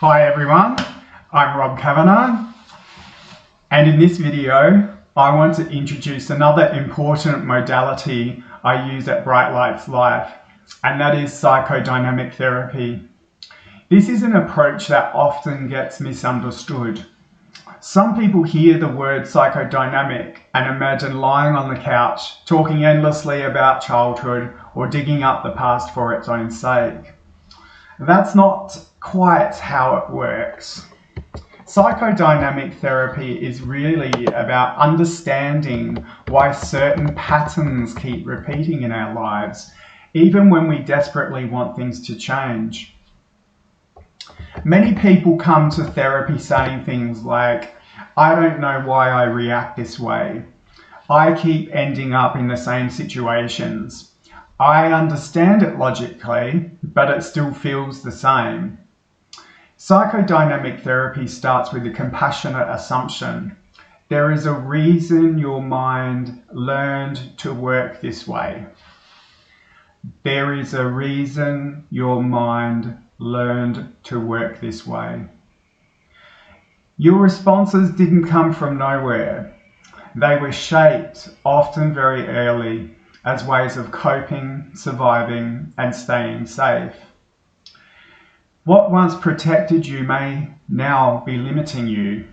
Hi everyone, I'm Rob Kavanagh, and in this video I want to introduce another important modality I use at Bright Lights Life, and that is psychodynamic therapy. This is an approach that often gets misunderstood. Some people hear the word psychodynamic and imagine lying on the couch, talking endlessly about childhood or digging up the past for its own sake. That's not quite how it works. Psychodynamic therapy is really about understanding why certain patterns keep repeating in our lives, even when we desperately want things to change. Many people come to therapy saying things like, "I don't know why I react this way. I keep ending up in the same situations. I understand it logically, but it still feels the same." Psychodynamic therapy starts with a compassionate assumption. There is a reason your mind learned to work this way. There is a reason your mind learned to work this way. Your responses didn't come from nowhere. They were shaped, often very early, as ways of coping, surviving, and staying safe. What once protected you may now be limiting you,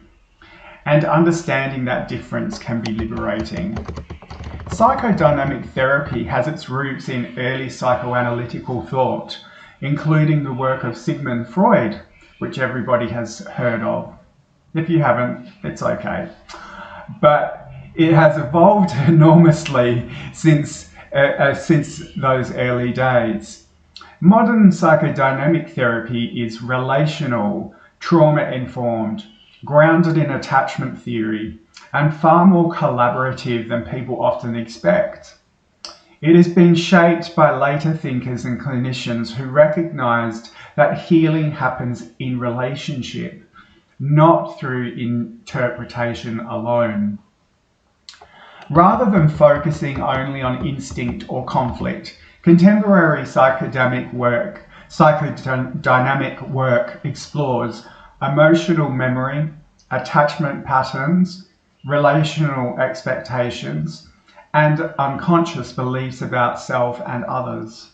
and understanding that difference can be liberating. Psychodynamic therapy has its roots in early psychoanalytical thought, including the work of Sigmund Freud, which everybody has heard of. If you haven't, it's okay. But it has evolved enormously since those early days. Modern psychodynamic therapy is relational, trauma-informed, grounded in attachment theory, and far more collaborative than people often expect. It has been shaped by later thinkers and clinicians who recognized that healing happens in relationship, not through interpretation alone. Rather than focusing only on instinct or conflict, contemporary psychodynamic work explores emotional memory, attachment patterns, relational expectations, and unconscious beliefs about self and others.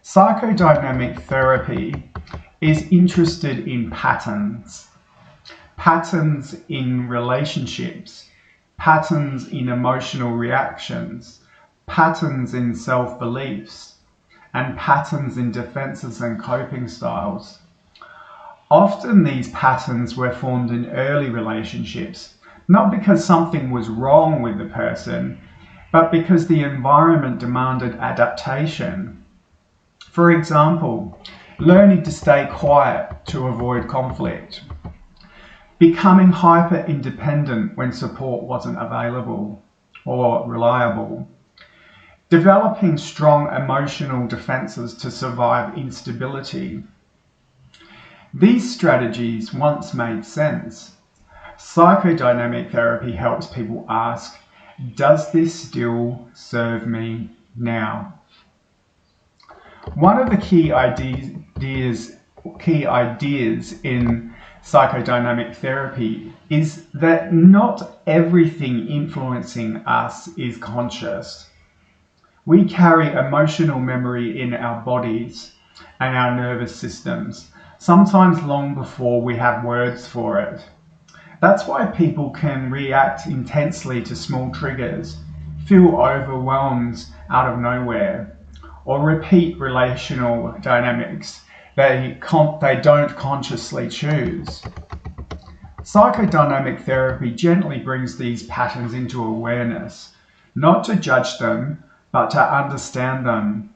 Psychodynamic therapy is interested in patterns in relationships, patterns in emotional reactions, patterns in self-beliefs, and patterns in defenses and coping styles. Often these patterns were formed in early relationships, not because something was wrong with the person, but because the environment demanded adaptation. For example, learning to stay quiet to avoid conflict, becoming hyper-independent when support wasn't available or reliable, developing strong emotional defenses to survive instability. These strategies once made sense. Psychodynamic therapy helps people ask, does this still serve me now? One of the key ideas in psychodynamic therapy is that not everything influencing us is conscious. We carry emotional memory in our bodies and our nervous systems, sometimes long before we have words for it. That's why people can react intensely to small triggers, feel overwhelmed out of nowhere, or repeat relational dynamics they don't consciously choose. Psychodynamic therapy gently brings these patterns into awareness, not to judge them, but to understand them.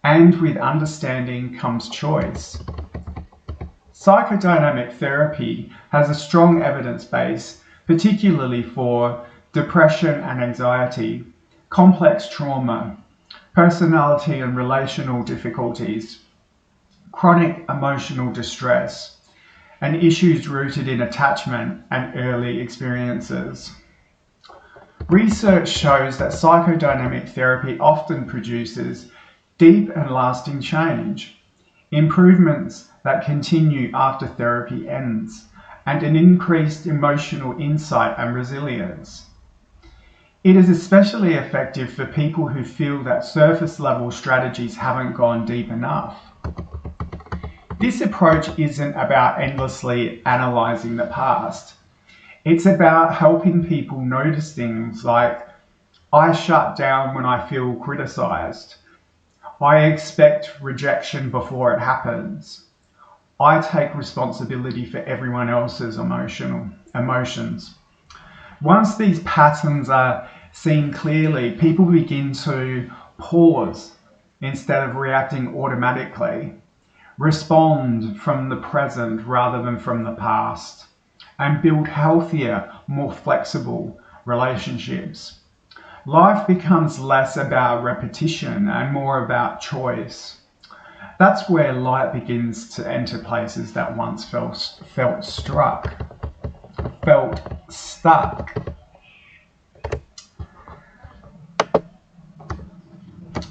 And with understanding comes choice. Psychodynamic therapy has a strong evidence base, particularly for depression and anxiety, complex trauma, personality and relational difficulties, chronic emotional distress, and issues rooted in attachment and early experiences. Research shows that psychodynamic therapy often produces deep and lasting change. improvements that continue after therapy ends, and an increased emotional insight and resilience. It is especially effective for people who feel that surface level strategies haven't gone deep enough. This approach isn't about endlessly analysing the past. It's about helping people notice things like, I shut down when I feel criticised. I expect rejection before it happens. I take responsibility for everyone else's emotions. Once these patterns are seen clearly, people begin to pause instead of reacting automatically, respond from the present rather than from the past, and build healthier, more flexible relationships. Life becomes less about repetition and more about choice. That's where light begins to enter places that once felt stuck.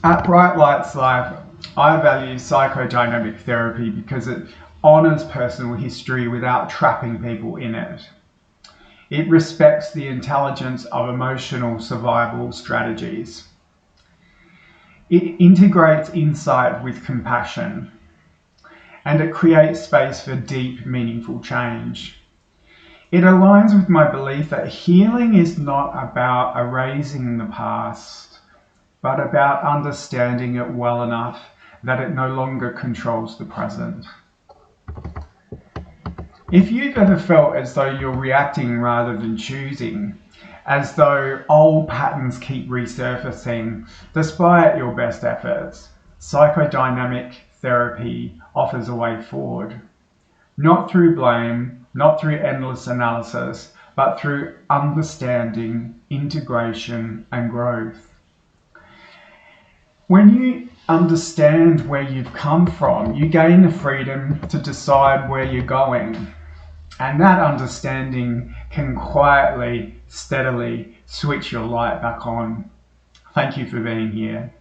At Bright Lights Life, I value psychodynamic therapy because it honours personal history without trapping people in it. It respects the intelligence of emotional survival strategies. It integrates insight with compassion, and it creates space for deep, meaningful change. It aligns with my belief that healing is not about erasing the past, but about understanding it well enough that it no longer controls the present. If you've ever felt as though you're reacting rather than choosing, as though old patterns keep resurfacing despite your best efforts, psychodynamic therapy offers a way forward. Not through blame, not through endless analysis, but through understanding, integration, and growth. When you understand where you've come from, you gain the freedom to decide where you're going. And that understanding can quietly, steadily switch your light back on. Thank you for being here.